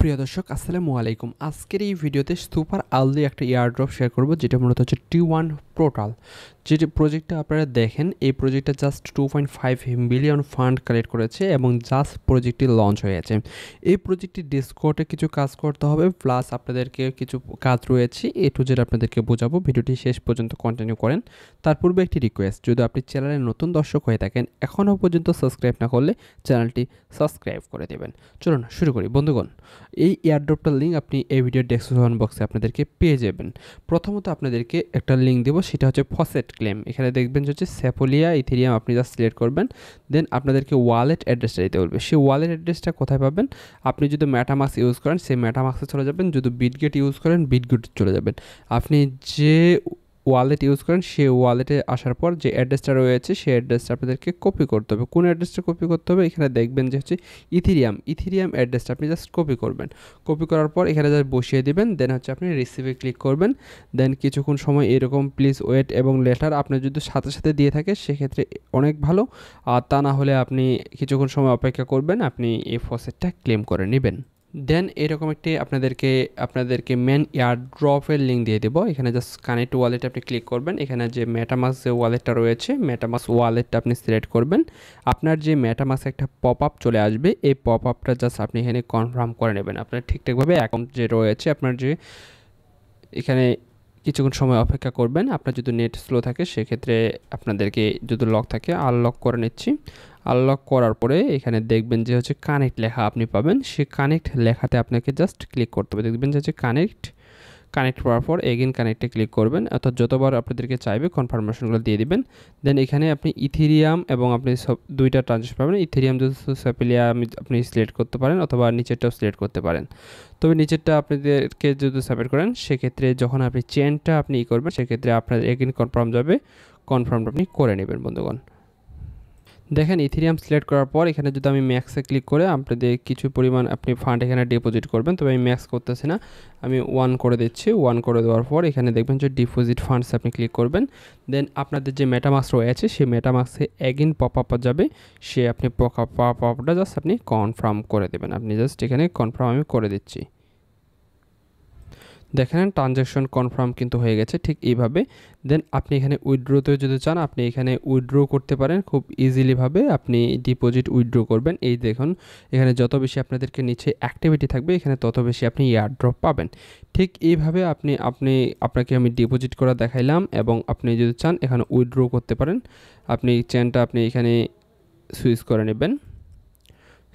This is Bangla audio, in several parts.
সুপ্রিয় দর্শক আসসালামু আলাইকুম। আজকের এই ভিডিওতে সুপার আর্লি একটা এয়ারড্রপ শেয়ার করব, যেটা মূলত হচ্ছে T1 পোর্টাল। যে প্রজেক্টটা আপনারা দেখেন, এই প্রজেক্টটা জাস্ট 2.5 বিলিয়ন ফান্ড কালেক্ট করেছে এবং জাস্ট প্রজেক্টটি লঞ্চ হয়েছে। এই প্রজেক্টটি ডিসকর্ডে কিছু কাজ করতে হবে, প্লাস আপনাদেরকে কিছু কাজ রয়েছে এ টু জেড আপনাদেরকে বোঝাবো। ভিডিওটি শেষ পর্যন্ত কন্টিনিউ করেন। তার পূর্বে একটি রিকোয়েস্ট, যদি আপনি চ্যানেলের নতুন দর্শক হয়ে থাকেন, এখনও পর্যন্ত সাবস্ক্রাইব না করলে চ্যানেলটি সাবস্ক্রাইব করে দেবেন। চলুন শুরু করি বন্ধুগণ। এই এয়ারড্রপটার লিঙ্ক আপনি এই ভিডিওর ডেসক্রিপশন বক্সে আপনাদেরকে পেয়ে যাবেন। প্রথমত আপনাদেরকে একটা লিঙ্ক দেবো, সেটা হচ্ছে ফসেট ক্লেম। এখানে দেখবেন যে হচ্ছে সেপোলিয়া ইথেরিয়াম, আপনি জাস্ট সিলেক্ট করবেন, দেন আপনাদেরকে ওয়ালেট অ্যাড্রেসটা দিতে বলবে। সেই ওয়ালেট অ্যাড্রেসটা কোথায় পাবেন? আপনি যদি মেটামাস্ক ইউজ করেন, সেই মেটামাস্কে চলে যাবেন। যদি বিটগেট ইউজ করেন, বিটগেট চলে যাবেন। আপনি যে ওয়ালেট ইউজ করেন, সেই ওয়ালেটে আসার পর যে অ্যাড্রেসটা রয়েছে, সেই অ্যাড্রেসটা আপনাদেরকে কপি করতে হবে। কোন অ্যাড্রেসটা কপি করতে হবে? এখানে দেখবেন যে হচ্ছে ইথেরিয়াম অ্যাড্রেসটা আপনি জাস্ট কপি করবেন। কপি করার পর এখানে জাস্ট বসিয়ে দিবেন, দেন হচ্ছে আপনি রিসিভে ক্লিক করবেন। দেন কিছুক্ষণ সময় এরকম প্লিজ ওয়েট এবং লেটার আপনার যদি সাথে সাথে দিয়ে থাকে সেক্ষেত্রে অনেক ভালো, আর তা না হলে আপনি কিছুক্ষণ সময় অপেক্ষা করবেন, আপনি এই ফসেটটা ক্লেম করে নেবেন। দেন এরকম একটি আপনাদেরকে মেন এয়ারড্রপের লিঙ্ক দিয়ে দেবো। এখানে জাস্ট কানেক্ট ওয়ালেট আপনি ক্লিক করবেন। এখানে যে মেটামাস্ক যে ওয়ালেটটা রয়েছে, মেটামাস্ক ওয়ালেটটা আপনি সিলেক্ট করবেন। আপনার যে মেটামাস্ক একটা পপ আপ চলে আসবে, এই পপ আপটা জাস্ট আপনি এখানে কনফার্ম করে নেবেন। আপনার ঠিকঠাকভাবে অ্যাকাউন্ট যে রয়েছে, আপনার যে এখানে কিছুক্ষণ সময় অপেক্ষা করবেন। আপনার যদি নেট স্লো থাকে সেক্ষেত্রে আপনাদেরকে, যদি লক থাকে আনলক করে নিচ্ছি। আনলক করার পরে এখানে দেখবেন যে হচ্ছে কানেক্ট লেখা আপনি পাবেন। সেই কানেক্ট লেখাতে আপনাকে জাস্ট ক্লিক করতে হবে। দেখবেন যে হচ্ছে কানেক্ট করার পর এগেন কানেক্টে ক্লিক করবেন, অর্থাৎ যতবার আপনাদেরকে চাইবে কনফার্মেশনগুলো দিয়ে দিবেন। দেন এখানে আপনি ইথেরিয়াম এবং আপনি সব দুইটা ট্রানজাকশন পাবেন। ইথেরিয়াম যদি সেপোলিয়া আপনি সিলেক্ট করতে পারেন, অথবা নিচেরটাও সিলেক্ট করতে পারেন। তবে নিচেরটা আপনাদেরকে যদি সাবমিট করেন, সেক্ষেত্রে যখন আপনি চেনটা আপনি করবেন, সেক্ষেত্রে আপনার এগেন কনফার্ম যাবে, কনফার্মটা আপনি করে নেবেন বন্ধুগণ। দেখেন ইথেরিয়াম সিলেক্ট করার পর এখানে যদি আমি ম্যাক্সে ক্লিক করে আপনাদের কিছু পরিমাণ আপনি ফান্ড এখানে ডিপোজিট করবেন। তবে আমি ম্যাক্স করতেছি না, আমি 1 করে দিচ্ছি। 1 করে দেওয়ার পর এখানে দেখবেন যে ডিপোজিট ফান্ডস আপনি ক্লিক করবেন। দেন আপনাদের যে মেটামাস্ক রয়েছে, সেই মেটামাস্কে এগেন পপ আপ যাবে, সে আপনি পপ আপটা জাস্ট আপনি কনফার্ম করে দেবেন। আপনি জাস্ট এখানে কনফার্ম আমি করে দিচ্ছি। দেখেন ট্রানজ্যাকশন কনফার্ম কিন্তু হয়ে গেছে ঠিক এইভাবে। দেন আপনি এখানে উইথড্রোতে যদি চান, আপনি এখানে উইথড্রো করতে পারেন খুব ইজিলিভাবে। আপনি ডিপোজিট উইথড্রো করবেন। এই দেখুন এখানে যত বেশি আপনাদেরকে নিচে অ্যাক্টিভিটি থাকবে, এখানে তত বেশি আপনি এয়ারড্রপ পাবেন। ঠিক এইভাবে আপনাকে আমি ডিপোজিট করা দেখাইলাম, এবং আপনি যদি চান এখানে উইথড্রো করতে পারেন। আপনি চেনটা আপনি এখানে সুইচ করে নেবেন।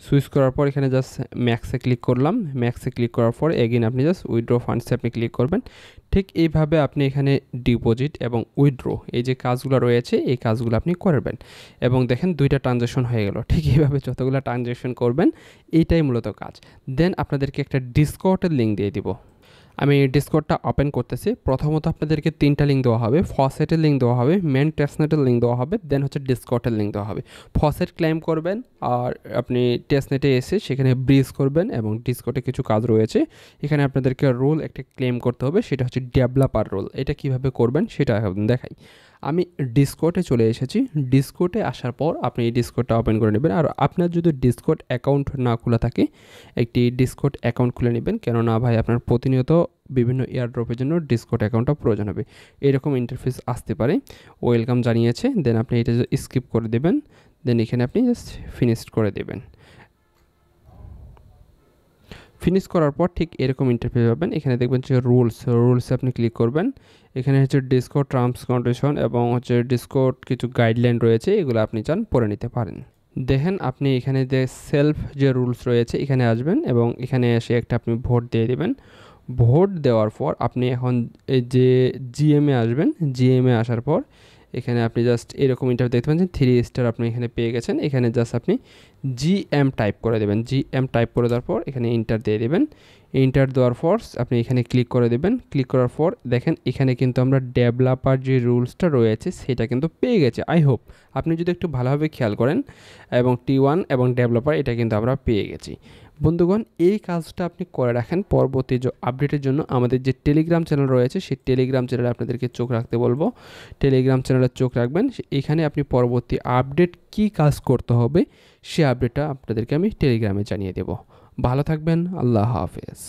সুইচ করার পর এখানে জাস্ট ম্যাক্সে ক্লিক করলাম। ম্যাক্সে ক্লিক করার পর এগেইন আপনি জাস্ট উইথড্র ফান্ডসে আপনি ক্লিক করবেন। ঠিক এইভাবে আপনি এখানে ডিপোজিট এবং উইথড্র এই যে কাজগুলো রয়েছে, এই কাজগুলো আপনি করবেন। এবং দেখেন দুইটা ট্রানজ্যাকশন হয়ে গেল। ঠিক এইভাবে যতগুলো ট্রানজ্যাকশন করবেন, এইটাই মূলত কাজ। দেন আপনাদেরকে একটা ডিসকর্ডের লিঙ্ক দিয়ে দিব। আমি ডিসকর্ডটা ওপেন করতেছি। প্রথমত আপনাদেরকে 3টা লিঙ্ক দেওয়া হবে। ফসেটের লিঙ্ক দেওয়া হবে, মেন টেস্টনেটের লিঙ্ক দেওয়া হবে, দেন হচ্ছে ডিসকর্ডের লিঙ্ক দেওয়া হবে। ফসেট ক্লেম করবেন, আর আপনি টেস্টনেটে এসে সেখানে ব্রিজ করবেন, এবং ডিসকর্ডে কিছু কাজ রয়েছে। এখানে আপনাদেরকে রোল একটা ক্লেম করতে হবে, সেটা হচ্ছে ডেভেলপার রোল। এটা কিভাবে করবেন সেটা দেখাই। আমি ডিসকর্ডে চলে এসেছি। ডিসকর্ডে আসার পর আপনি এই ডিসকর্ডটা ওপেন করে নেবেন। আর আপনার যদি ডিসকর্ড অ্যাকাউন্ট না খোলা থাকে, একটি ডিসকর্ড অ্যাকাউন্ট খুলে নেবেন, কেননা ভাই আপনার প্রতিনিয়ত বিভিন্ন এয়ারড্রপের জন্য ডিসকর্ড অ্যাকাউন্টটা প্রয়োজন হবে। এরকম ইন্টারফেস আসতে পারে। ওয়েলকাম জানিয়েছে, দেন আপনি এটা স্কিপ করে দেবেন। দেন এখানে আপনি জাস্ট ফিনিশ করে দেবেন। ফিনিশ করার পর ঠিক এরকম ইন্টারফেস পাবেন। এখানে দেখবেন যে রুলসে আপনি ক্লিক করবেন। এখানে হচ্ছে ডিসকর্ড টার্মস কন্ডিশন এবং হচ্ছে ডিসকর্ড কিছু গাইডলাইন রয়েছে, এগুলো আপনি চান পড়ে নিতে পারেন। দেখেন আপনি এখানে যে সেলফ যে রুলস রয়েছে, এখানে আসবেন এবং এখানে এসে একটা আপনি ভোট দিয়ে দেবেন। ভোট দেওয়ার পর আপনি এখন এই যে জিএমে আসবেন। জিএমে আসার পর এখানে আপনি জাস্ট এরকম ইন্টারভিউ দেখতে পাচ্ছেন, 3 স্টার আপনি এখানে পেয়ে গেছেন। এখানে জাস্ট আপনি জিএম টাইপ করে দেবেন। জিএম টাইপ করে দেওয়ার পর এখানে ইন্টার দিয়ে দেবেন। ইন্টার দেওয়ার পর আপনি এখানে ক্লিক করে দেবেন। ক্লিক করার পর দেখেন এখানে কিন্তু আমরা ডেভেলপার যে রুলসটা রয়েছে সেটা কিন্তু পেয়ে গেছে। আই হোপ আপনি যদি একটু ভালোভাবে খেয়াল করেন, এবং T1 এবং ডেভেলপার এটা কিন্তু আমরা পেয়ে গেছি। বন্ধুগণ, এই কাজটা আপনি করে রাখেন। পরবর্তী আপডেটের জন্য আমাদের যে টেলিগ্রাম চ্যানেল রয়েছে, সেই টেলিগ্রাম চ্যানেলে আপনাদেরকে চোখ রাখতে বলবো। টেলিগ্রাম চ্যানেলে চোখ রাখবেন। এখানে আপনি পরবর্তী আপডেট কি কাজ করতে হবে, সে আপডেটটা আপনাদেরকে আমি টেলিগ্রামে জানিয়ে দেব। ভালো থাকবেন, আল্লাহ হাফেজ।